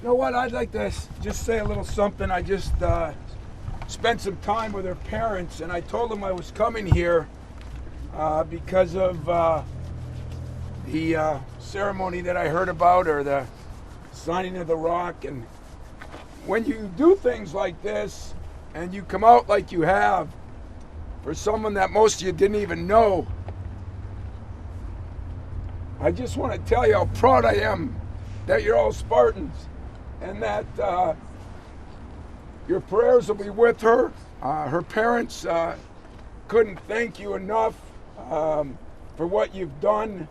You know what? I'd like to just say a little something. I just spent some time with her parents, and I told them I was coming here because of the ceremony that I heard about, or the signing of the rock. And when you do things like this, and you come out like you have, for someone that most of you didn't even know, I just want to tell you how proud I am that you're all Spartans, and that your prayers will be with her. Her parents couldn't thank you enough for what you've done.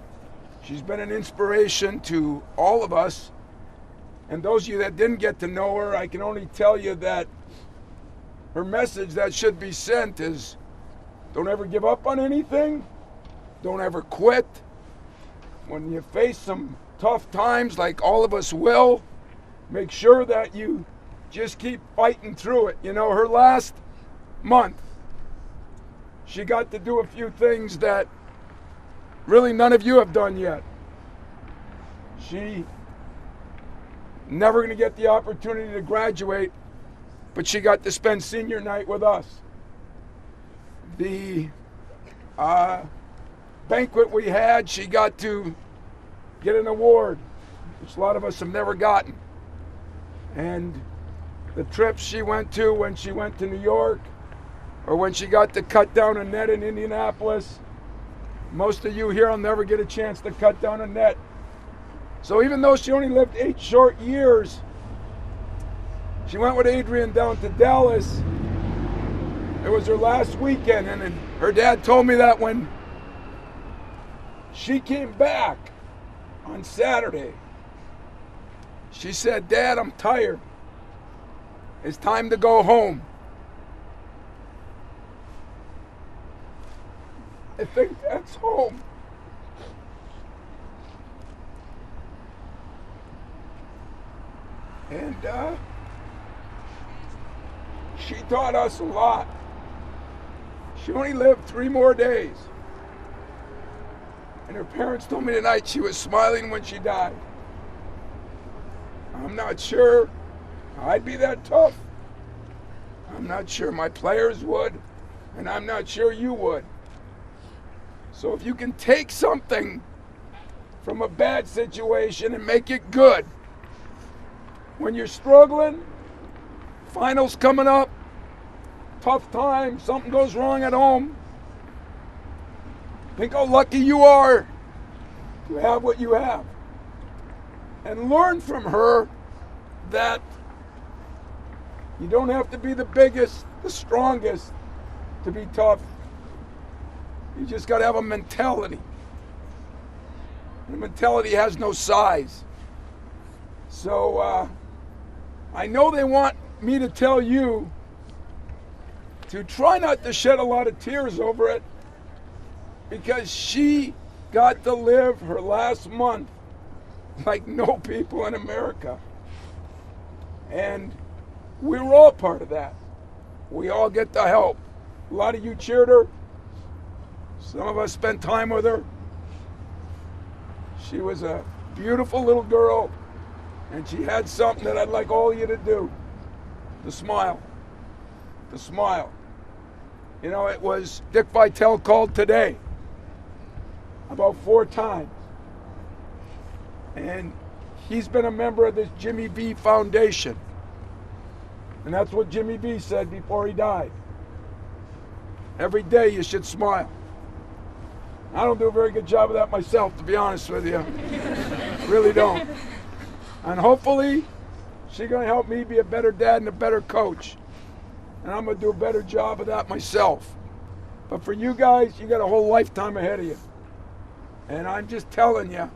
She's been an inspiration to all of us. And those of you that didn't get to know her, I can only tell you that her message that should be sent is, don't ever give up on anything. Don't ever quit. When you face some tough times, like all of us will, make sure that you just keep fighting through it. You know, her last month, she got to do a few things that really none of you have done yet. She never going to get the opportunity to graduate, but she got to spend senior night with us. The banquet we had, she got to get an award, which a lot of us have never gotten. And the trips she went to when she went to New York, or when she got to cut down a net in Indianapolis, most of you here will never get a chance to cut down a net. So even though she only lived 8 short years, she went with Adrian down to Dallas. It was her last weekend, and her dad told me that when she came back on Saturday, she said, "Dad, I'm tired. It's time to go home." I think that's home. And she taught us a lot. She only lived 3 more days. And her parents told me tonight she was smiling when she died. I'm not sure I'd be that tough. I'm not sure my players would, and I'm not sure you would. So if you can take something from a bad situation and make it good, when you're struggling, finals coming up, tough time, something goes wrong at home, think how lucky you are to have what you have. And learn from her that you don't have to be the biggest, the strongest to be tough. You just got to have a mentality. And a mentality has no size. So I know they want me to tell you to try not to shed a lot of tears over it, because she got to live her last month like no people in America. And we were all part of that. We all get the help. A lot of you cheered her. Some of us spent time with her. She was a beautiful little girl, and she had something that I'd like all of you to do. To smile. To smile. You know, it was Dick Vitale called today about 4 times. And he's been a member of this Jimmy B Foundation. And that's what Jimmy B said before he died. Every day you should smile. I don't do a very good job of that myself, to be honest with you. Really don't. And hopefully, she's going to help me be a better dad and a better coach. And I'm going to do a better job of that myself. But for you guys, you got a whole lifetime ahead of you. And I'm just telling you,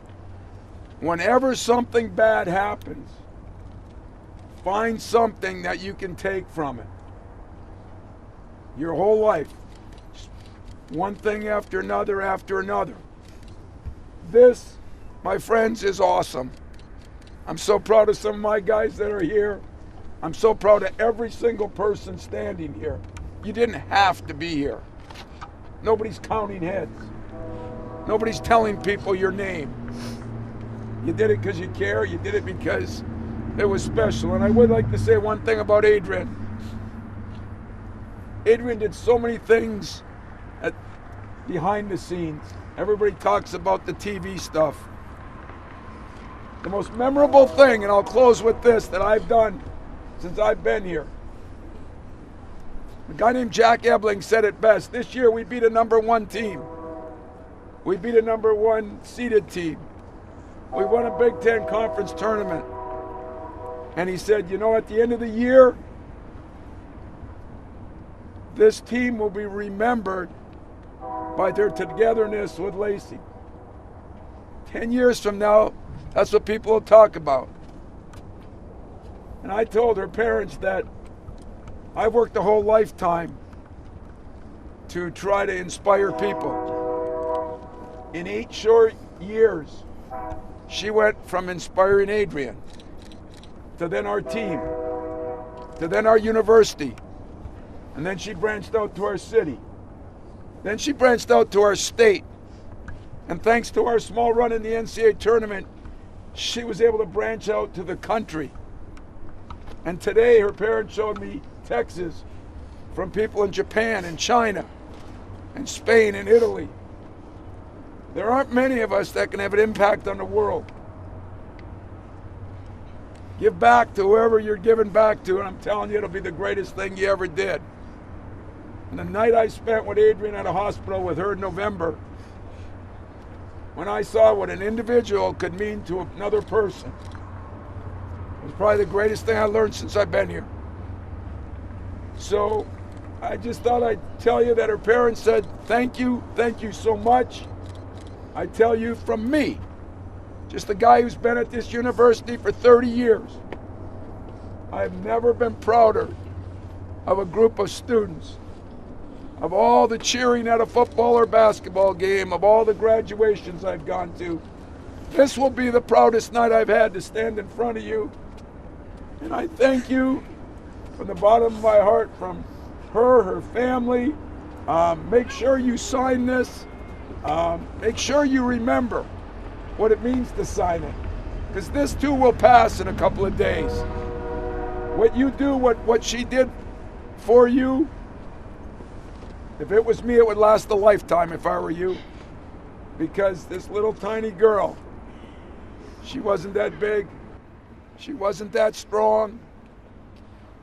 whenever something bad happens, find something that you can take from it. Your whole life. One thing after another after another. This, my friends, is awesome. I'm so proud of some of my guys that are here. I'm so proud of every single person standing here. You didn't have to be here. Nobody's counting heads. Nobody's telling people your name. You did it because you care. You did it because it was special. And I would like to say one thing about Adrian. Adrian did so many things behind the scenes. Everybody talks about the TV stuff. The most memorable thing, and I'll close with this, that I've done since I've been here. A guy named Jack Ebling said it best. This year we beat a #1 team. We beat a #1 seeded team. We won a Big Ten conference tournament. And he said, you know, at the end of the year, this team will be remembered by their togetherness with Lacey. 10 years from now, that's what people will talk about. And I told her parents that I've worked a whole lifetime to try to inspire people. In 8 short years, she went from inspiring Adrian to then our team, to then our university, and then she branched out to our city. Then she branched out to our state. And thanks to our small run in the NCAA tournament, she was able to branch out to the country. And today her parents showed me texts from people in Japan and China and Spain and Italy. There aren't many of us that can have an impact on the world. Give back to whoever you're giving back to, and I'm telling you, it'll be the greatest thing you ever did. And the night I spent with Adrian at a hospital with her in November, when I saw what an individual could mean to another person, it was probably the greatest thing I learned since I've been here. So I just thought I'd tell you that her parents said, thank you so much. I tell you from me, just a guy who's been at this university for 30 years, I've never been prouder of a group of students, of all the cheering at a football or basketball game, of all the graduations I've gone to. This will be the proudest night I've had to stand in front of you. And I thank you from the bottom of my heart, from her family. Make sure you sign this. Make sure you remember what it means to sign it, because this too will pass in a couple of days. What you do, what she did for you, if it was me, it would last a lifetime if I were you, because this little tiny girl, she wasn't that big, she wasn't that strong,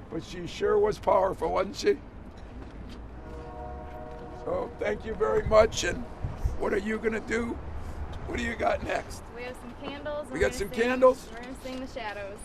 but she sure was powerful, wasn't she? So thank you very much. And what are you going to do? What do you got next? We have some candles. We got some candles? We're going to sing The Shadows.